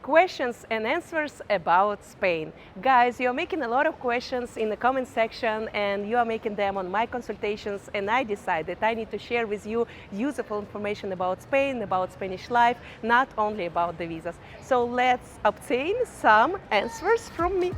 questions and answers about Spain. Guys, you're making a lot of questions in the comment section and you are making them on my consultations, and I decided I need to share with you useful information about Spain, about Spanish life, not only about the visas. So let's obtain some answers from me.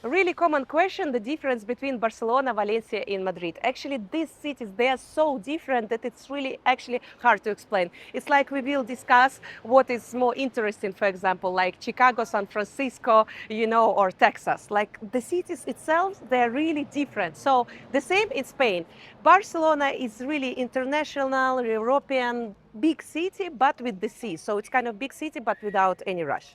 A really common question, the difference between Barcelona, Valencia and Madrid. Actually, these cities, they are so different that it's really actually hard to explain. It's like we will discuss what is more interesting, for example, like Chicago, San Francisco, or Texas. Like the cities itself, they're really different. So the same in Spain. Barcelona is really international, European, big city, but with the sea. So it's kind of big city, but without any rush.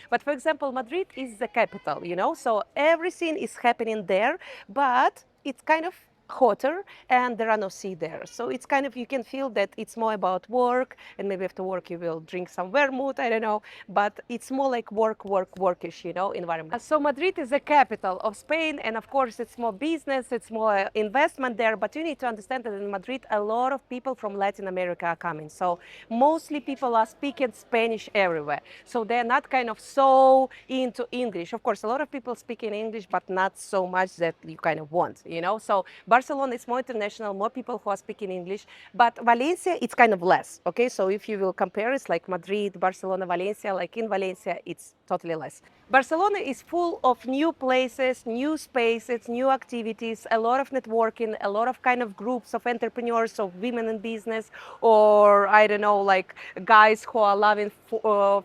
But for example, Madrid is the capital. So everything is happening there, but it's kind of hotter and there are no sea there. So it's kind of, you can feel that it's more about work, and maybe after work you will drink some vermouth, I don't know, but it's more like workish, environment. So Madrid is the capital of Spain, and of course it's more business, it's more investment there, but you need to understand that in Madrid a lot of people from Latin America are coming. So mostly people are speaking Spanish everywhere. So they're not kind of so into English. Of course, a lot of people speak in English, but not so much that you kind of want, So Barcelona is more international, more people who are speaking English, but Valencia, it's kind of less, okay? So if you will compare, it's like Madrid, Barcelona, Valencia, like in Valencia, it's totally less. Barcelona is full of new places, new spaces, new activities, a lot of networking, a lot of kind of groups of entrepreneurs, of women in business, or I don't know, like guys who are loving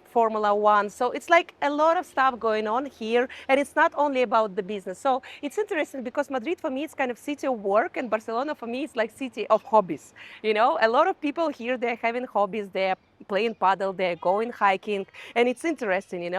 Formula One. So it's like a lot of stuff going on here, and it's not only about the business. So it's interesting because Madrid for me is kind of city of work, and Barcelona for me is like city of hobbies. A lot of people here, they're having hobbies, they're playing paddle, they're going hiking, and it's interesting.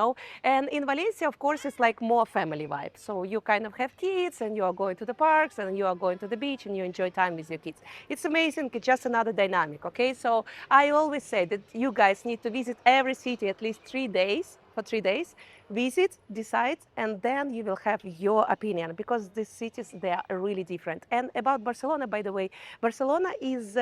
And in Valencia, of course, it's like more family vibe. So you kind of have kids and you are going to the parks and you are going to the beach and you enjoy time with your kids. It's amazing, it's just another dynamic, okay? So I always say that you guys need to visit every city at least 3 days, for 3 days, visit, decide, and then you will have your opinion, because these cities, they are really different. And about Barcelona, by the way, Barcelona is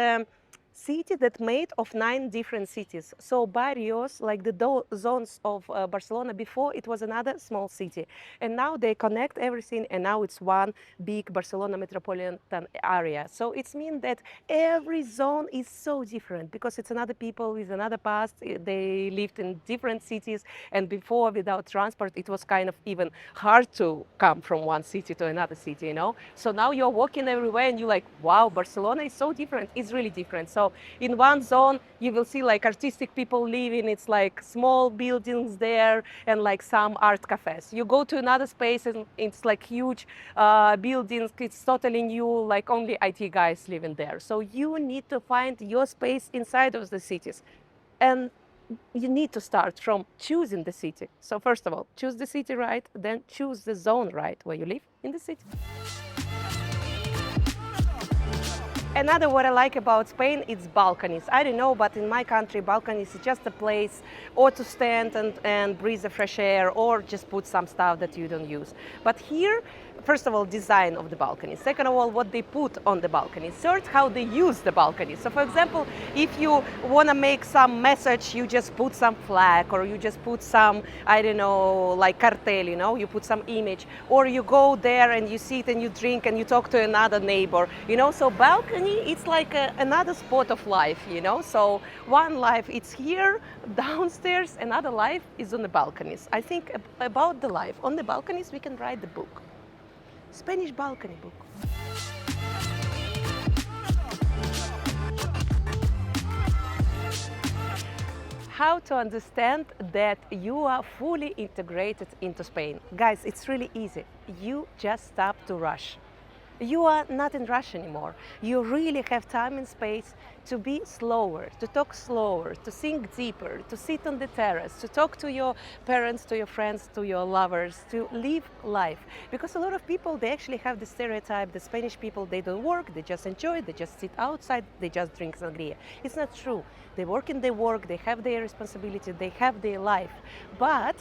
city that made of 9 different cities. So barrios, like the zones of Barcelona, before it was another small city, and now they connect everything, and now it's one big Barcelona metropolitan area. So it means that every zone is so different because it's another people with another past. They lived in different cities, and before, without transport, it was kind of even hard to come from one city to another city. So now you're walking everywhere and you're like, wow, Barcelona is so different. It's really different. So in one zone, you will see like artistic people living. It's like small buildings there and like some art cafes. You go to another space and it's like huge buildings. It's totally new, like only IT guys living there. So you need to find your space inside of the cities. And you need to start from choosing the city. So first of all, choose the city right, then choose the zone right where you live in the city. Another what I like about Spain is balconies. I don't know, but in my country, balconies is just a place or to stand and breathe the fresh air, or just put some stuff that you don't use. But here, first of all, design of the balcony. Second of all, what they put on the balcony. Third, how they use the balcony. So for example, if you want to make some message, you just put some flag, or you just put some, I don't know, like cartel, you put some image, or you go there and you sit and you drink and you talk to another neighbor, So balcony, it's like another spot of life, So one life, it's here downstairs, another life is on the balconies. I think about the life on the balconies, we can write the book. Spanish balcony book. How to understand that you are fully integrated into Spain. Guys, it's really easy. You just stop to rush. You are not in rush anymore. You really have time and space to be slower, to talk slower, to think deeper, to sit on the terrace, to talk to your parents, to your friends, to your lovers, to live life. Because a lot of people, they actually have the stereotype, the Spanish people, they don't work, they just enjoy, they just sit outside, they just drink sangria. It's not true. They work in their work, they have their responsibility, they have their life. But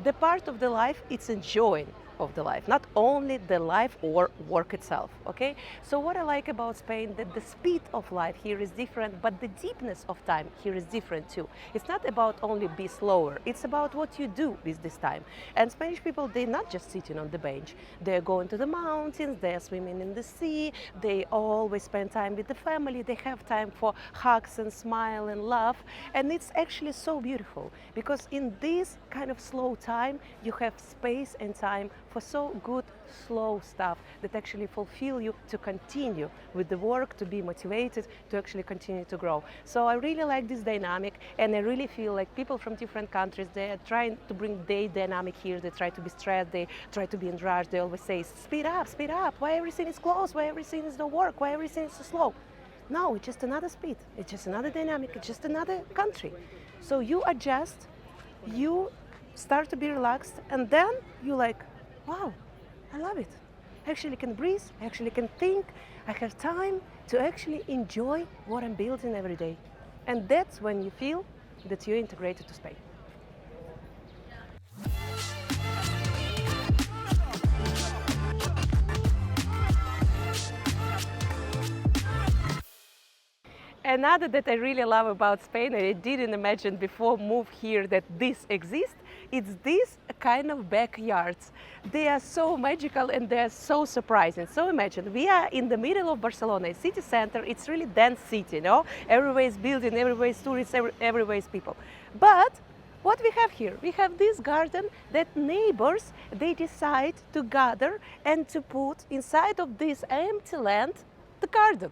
the part of the life, it's enjoying of the life, not only the life or work itself, okay? So what I like about Spain, that the speed of life here is different, but the deepness of time here is different too. It's not about only be slower, it's about what you do with this time. And Spanish people, they're not just sitting on the bench. They're going to the mountains, they're swimming in the sea, they always spend time with the family, they have time for hugs and smile and laugh. And it's actually so beautiful, because in this kind of slow time, you have space and time for so good slow stuff that actually fulfill you to continue with the work, to be motivated, to actually continue to grow. So I really like this dynamic, and I really feel like people from different countries, they are trying to bring their dynamic here. They try to be stressed, they try to be in rush, they always say speed up, why everything is close, why everything is no work, why everything is so slow. No, it's just another speed, it's just another dynamic, it's just another country. So you adjust, you start to be relaxed, and then you like, wow, I love it. I actually can breathe, I actually can think, I have time to actually enjoy what I'm building every day. And that's when you feel that you're integrated to Spain. Another that I really love about Spain, and I didn't imagine before move here that this exists, it's these kind of backyards. They are so magical and they are so surprising. So imagine, we are in the middle of Barcelona, city center. It's really dense city, you know? Everywhere is building, everywhere is tourists, everywhere is people. But what we have here? We have this garden that neighbors, they decide to gather and to put inside of this empty land the garden.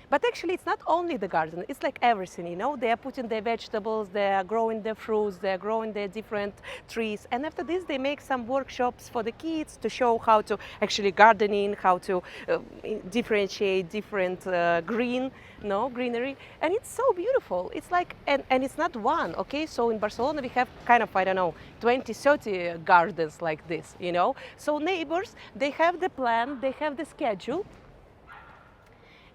But actually, it's not only the garden, it's like everything, you know? They are putting their vegetables, they are growing their fruits, they are growing their different trees. And after this, they make some workshops for the kids to show how to actually gardening, how to differentiate different greenery. And it's so beautiful. It's like, and it's not one, okay? So in Barcelona, we have kind of, I don't know, 20, 30 gardens like this, you know? So neighbors, they have the plan, they have the schedule.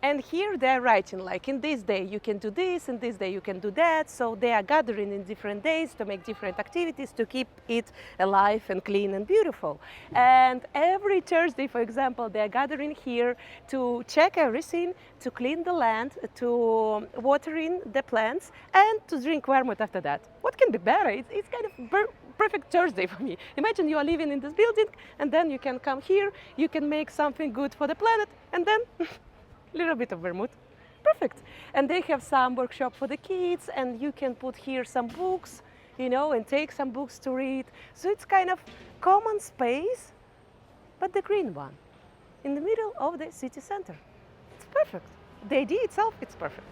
And here they're writing, like, in this day you can do this, in this day you can do that. So they are gathering in different days to make different activities to keep it alive and clean and beautiful. And every Thursday, for example, they are gathering here to check everything, to clean the land, to watering the plants, and to drink vermouth after that. What can be better? It's kind of perfect Thursday for me. Imagine you are living in this building, and then you can come here, you can make something good for the planet, and then little bit of vermouth, perfect. And they have some workshop for the kids, and you can put here some books, you know, and take some books to read. So it's kind of common space, but the green one, in the middle of the city center. It's perfect. The idea itself, it's perfect.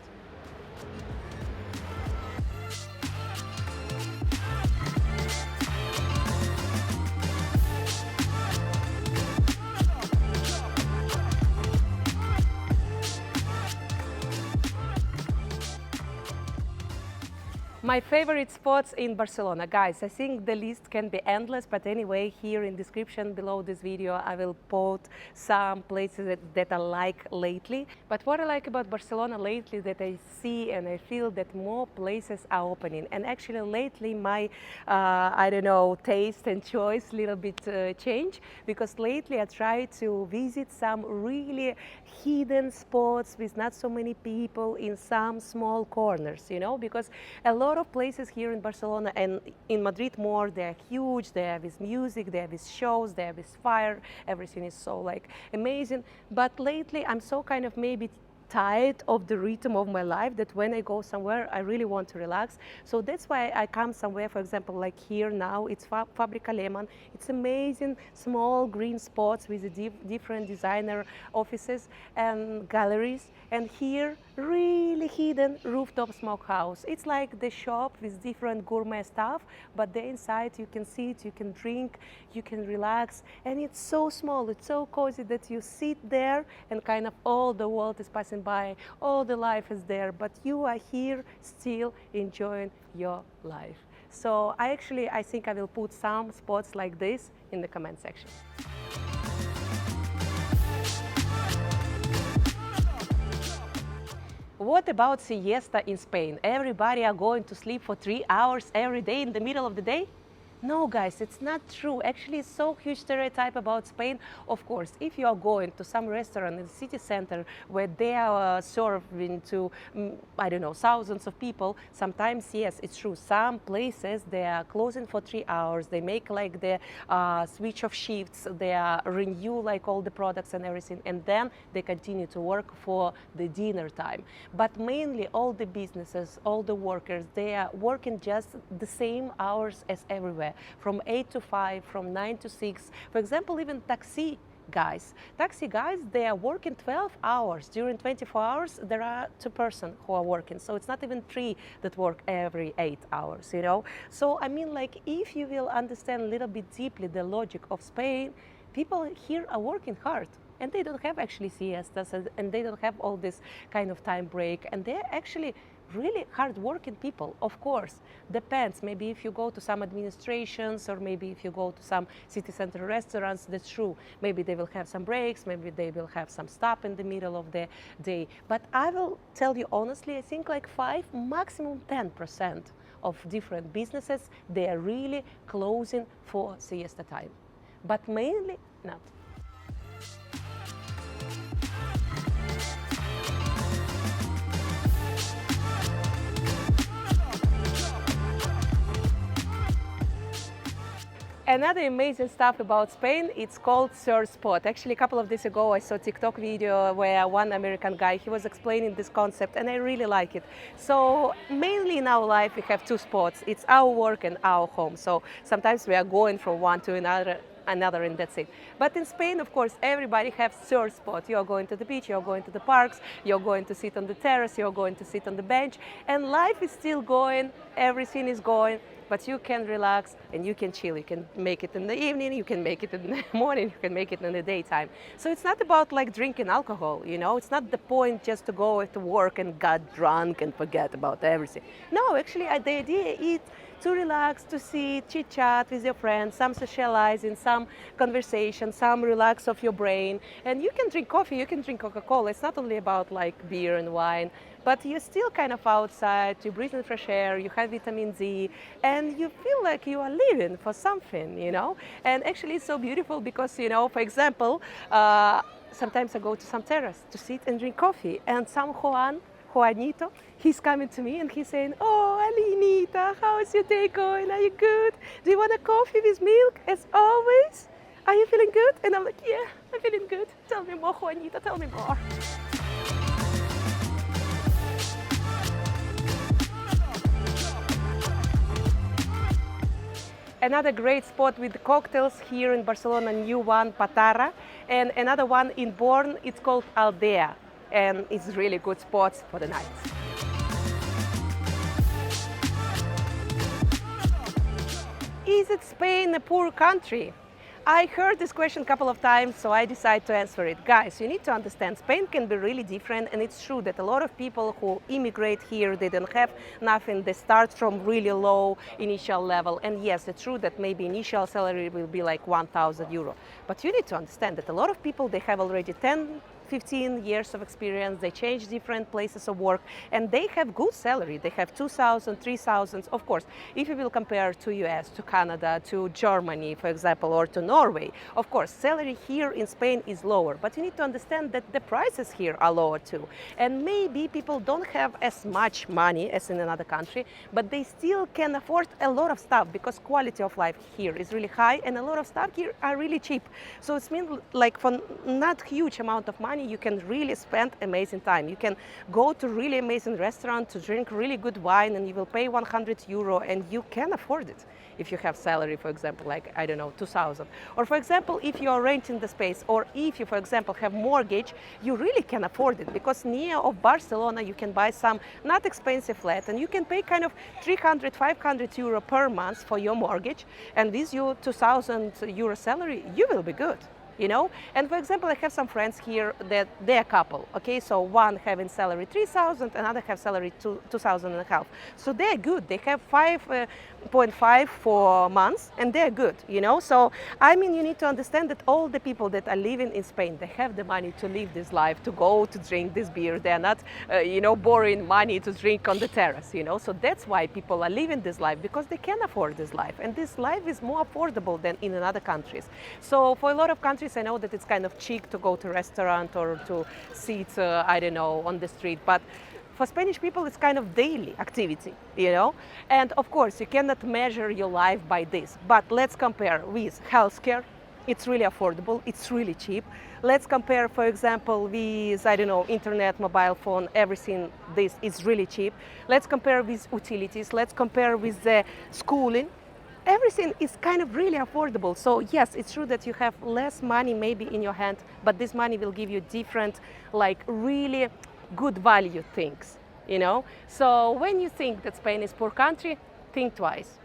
My favorite spots in Barcelona. Guys, I think the list can be endless, but anyway, here in description below this video, I will put some places that I like lately. But what I like about Barcelona lately, that I see and I feel that more places are opening. And actually lately my, I don't know, taste and choice a little bit change, because lately I try to visit some really hidden spots with not so many people in some small corners, you know, because a lot of places here in Barcelona and in Madrid more, they're huge, they have with music, they have with shows, they have with fire, everything is so like amazing. But lately I'm so kind of maybe tired of the rhythm of my life that when I go somewhere, I really want to relax. So that's why I come somewhere, for example, like here now, it's Fabrica Lemon. It's amazing small green spots with different designer offices and galleries. And here really hidden rooftop smokehouse. It's like the shop with different gourmet stuff, but the inside you can sit, you can drink, you can relax, and it's so small, it's so cozy that you sit there and kind of all the world is passing by, all the life is there, but you are here still enjoying your life. So I think I will put some spots like this in the comment section. What about siesta in Spain? Everybody are going to sleep for 3 hours every day in the middle of the day? No, guys, it's not true. Actually, it's so huge stereotype about Spain. Of course, if you are going to some restaurant in the city center where they are serving to, I don't know, thousands of people, sometimes, yes, it's true. Some places, they are closing for 3 hours. They make like the switch of shifts. They renew like all the products and everything. And then they continue to work for the dinner time. But mainly all the businesses, all the workers, they are working just the same hours as everywhere. From 8 to 5, from 9 to 6. For example, even taxi guys, they are working 12 hours. During 24 hours, there are 2 persons who are working. So it's not even 3 that work every 8 hours, you know? So I mean, like, if you will understand a little bit deeply the logic of Spain, people here are working hard. And they don't have actually siestas, and they don't have all this kind of time break. And they're actually really hard-working people. Of course, depends. Maybe if you go to some administrations, or maybe if you go to some city center restaurants, that's true. Maybe they will have some breaks, maybe they will have some stop in the middle of the day. But I will tell you honestly, I think like 5, maximum 10% of different businesses, they are really closing for siesta time. But mainly not. Another amazing stuff about Spain, it's called third spot. Actually, a couple of days ago, I saw a TikTok video where one American guy, he was explaining this concept, and I really like it. So mainly in our life, we have 2 spots. It's our work and our home. So sometimes we are going from one to another, and that's it. But in Spain, of course, everybody has third spot. You're going to the beach, you're going to the parks, you're going to sit on the terrace, you're going to sit on the bench, and life is still going, everything is going, but you can relax and you can chill. You can make it in the evening, you can make it in the morning, you can make it in the daytime. So it's not about like drinking alcohol, you know? It's not the point just to go to work and get drunk and forget about everything. No, actually, the idea is to relax, to sit, chit-chat with your friends, some socializing, some conversation, some relax of your brain. And you can drink coffee, you can drink Coca-Cola. It's not only about like beer and wine, but you're still kind of outside, you breathe in fresh air, you have vitamin D, and you feel like you are living for something, you know? And actually it's so beautiful because, you know, for example, sometimes I go to some terrace to sit and drink coffee, and some Juanito, he's coming to me and he's saying, "Oh, Alinita, how is your day going? Are you good? Do you want a coffee with milk as always? Are you feeling good?" And I'm like, "Yeah, I'm feeling good. Tell me more, Juanito, tell me more." Another great spot with cocktails here in Barcelona, new one, Patarra, and another one in Born, it's called Aldea, and it's really good spots for the night. Is it Spain a poor country? I heard this question a couple of times, so I decided to answer it. Guys, you need to understand, Spain can be really different, and it's true that a lot of people who immigrate here, they don't have nothing, they start from really low initial level. And yes, it's true that maybe initial salary will be like 1,000 euro. But you need to understand that a lot of people, they have already 10, 15 years of experience, they change different places of work, and they have good salary. They have 2,000, 3,000. Of course, if you will compare to US, to Canada, to Germany, for example, or to Norway, of course, salary here in Spain is lower, but you need to understand that the prices here are lower too. And maybe people don't have as much money as in another country, but they still can afford a lot of stuff because quality of life here is really high, and a lot of stuff here are really cheap. So it means like for not huge amount of money, money, you can really spend amazing time. You can go to really amazing restaurant to drink really good wine, and you will pay 100 euro, and you can afford it if you have salary, for example, like, I don't know, 2,000. Or for example, if you are renting the space, or if you, for example, have mortgage, you really can afford it, because near of Barcelona, you can buy some not expensive flat, and you can pay kind of 300, 500 euro per month for your mortgage, and with your 2,000 euro salary, you will be good. You know, and for example, I have some friends here that they're a couple. Okay, so one having salary 3,000, another have salary 2,000 and a half. So they're good. They have 5.5 for months, and they're good. You know, so I mean, you need to understand that all the people that are living in Spain, they have the money to live this life, to go to drink this beer. They're not, you know, borrowing money to drink on the terrace. You know, so that's why people are living this life, because they can afford this life, and this life is more affordable than in other countries. So for a lot of countries, I know that it's kind of cheap to go to a restaurant or to sit, I don't know, on the street, but for Spanish people, it's kind of daily activity, you know? And of course, you cannot measure your life by this, but let's compare with healthcare. It's really affordable, it's really cheap. Let's compare, for example, with, I don't know, internet, mobile phone, everything, this is really cheap. Let's compare with utilities, let's compare with the schooling. Everything is kind of really affordable. So yes, it's true that you have less money maybe in your hand, but this money will give you different, like really good value things, you know? So when you think that Spain is a poor country, think twice.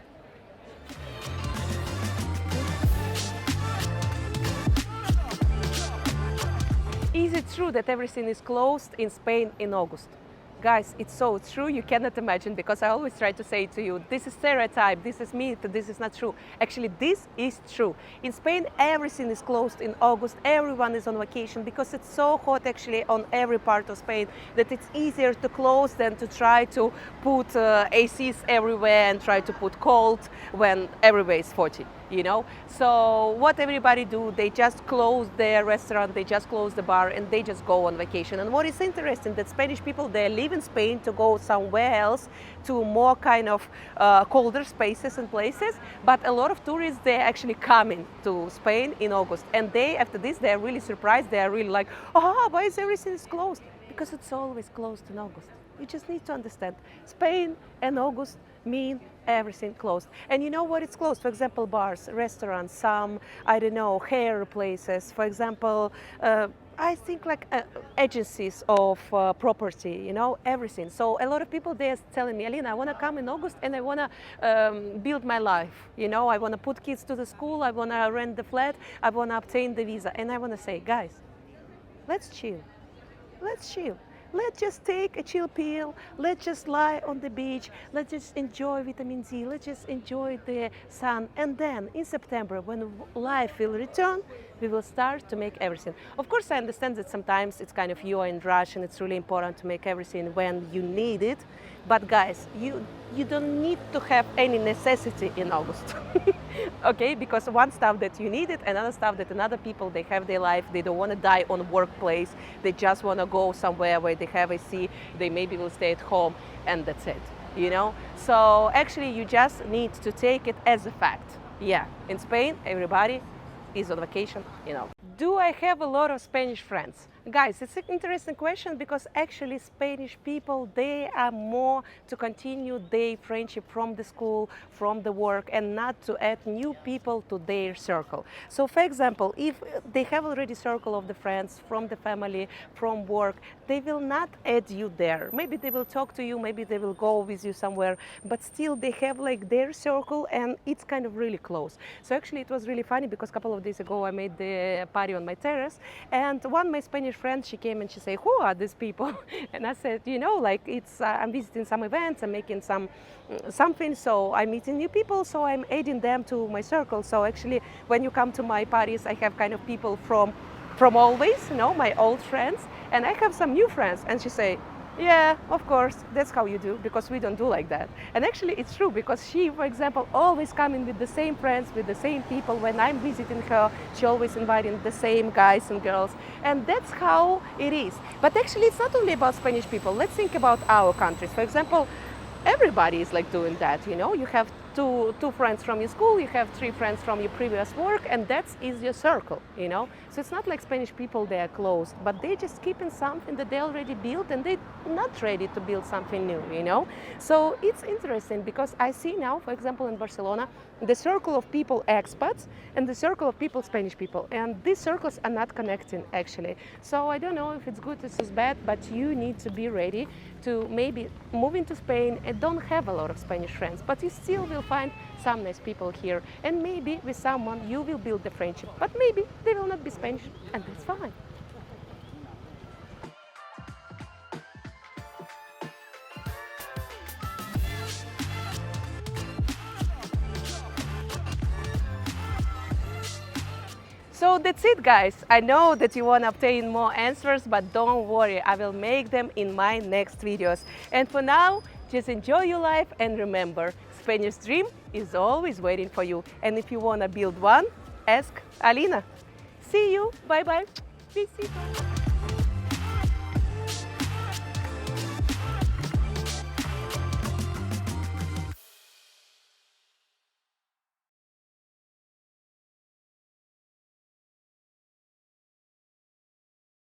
Is it true that everything is closed in Spain in August? Guys, it's so true, you cannot imagine, because I always try to say to you, this is stereotype, this is myth, this is not true. Actually, this is true. In Spain, everything is closed in August, everyone is on vacation, because it's so hot actually on every part of Spain that it's easier to close than to try to put ACs everywhere and try to put cold when everywhere is 40. You know, so what everybody do, they just close their restaurant, they just close the bar, and they just go on vacation. And what is interesting, that Spanish people, they live in Spain to go somewhere else, to more kind of colder spaces and places, but a lot of tourists, they're actually coming to Spain in August, and they, after this, they're really surprised. They're really like, oh, why is everything closed? Because it's always closed in August. You just need to understand, Spain and August mean everything closed. And you know what it's closed? For example, bars, restaurants, some, I don't know, hair places, for example, I think like agencies of property, you know, everything. So a lot of people, they're telling me, Alina, I want to come in August and I want to build my life. You know, I want to put kids to the school, I want to rent the flat, I want to obtain the visa. And I want to say, guys, let's chill. Let's chill. Let's just take a chill pill, let's just lie on the beach, let's just enjoy vitamin D, let's just enjoy the sun. And then in September, when life will return, we will start to make everything. Of course, I understand that sometimes it's kind of you are in rush and it's really important to make everything when you need it. But guys, you don't need to have any necessity in August. Okay, because one stuff that you need it, another stuff that another people, they have their life, they don't want to die on workplace, they just want to go somewhere where they have a sea, they maybe will stay at home, and that's it, you know? So actually you just need to take it as a fact. Yeah, in Spain, everybody is on vacation, you know. Do I have a lot of Spanish friends? Guys, it's an interesting question, because actually Spanish people, they are more to continue their friendship from the school, from the work, and not to add new people to their circle. So for example, if they have already circle of the friends from the family, from work, they will not add you there. Maybe they will talk to you, maybe they will go with you somewhere, but still they have like their circle, and it's kind of really close. So actually it was really funny, because a couple of days ago I made the party on my terrace, and one of my Spanish friend, she came and she said, who are these people? And I said, you know, like it's I'm visiting some events, I'm making something, so I'm meeting new people, so I'm adding them to my circle. So actually when you come to my parties, I have kind of people from always, you know, my old friends, and I have some new friends. And she say, yeah, of course, that's how you do, because we don't do like that. And actually it's true, because she, for example, always coming with the same friends, with the same people. When I'm visiting her, she always inviting the same guys and girls, and that's how it is. But actually it's not only about Spanish people. Let's think about our countries. For example, everybody is like doing that, you know. You have two friends from your school, you have 3 friends from your previous work, and that is your circle, you know. So it's not like Spanish people, they are closed, but they just keeping something that they already built, and they're not ready to build something new, you know. So it's interesting because I see now, for example, in Barcelona, the circle of people expats and the circle of people Spanish people, and these circles are not connecting actually. So I don't know if it's good, it's bad, but you need to be ready to maybe move into Spain and don't have a lot of Spanish friends, but you still will find some nice people here, and maybe with someone you will build a friendship, but maybe they will not be Spanish, and that's fine. So that's it, guys. I know that you want to obtain more answers, but don't worry, I will make them in my next videos. And for now, just enjoy your life and remember, Spanish dream is always waiting for you. And if you want to build one, ask Alina. See you. Bye-bye. Besitos.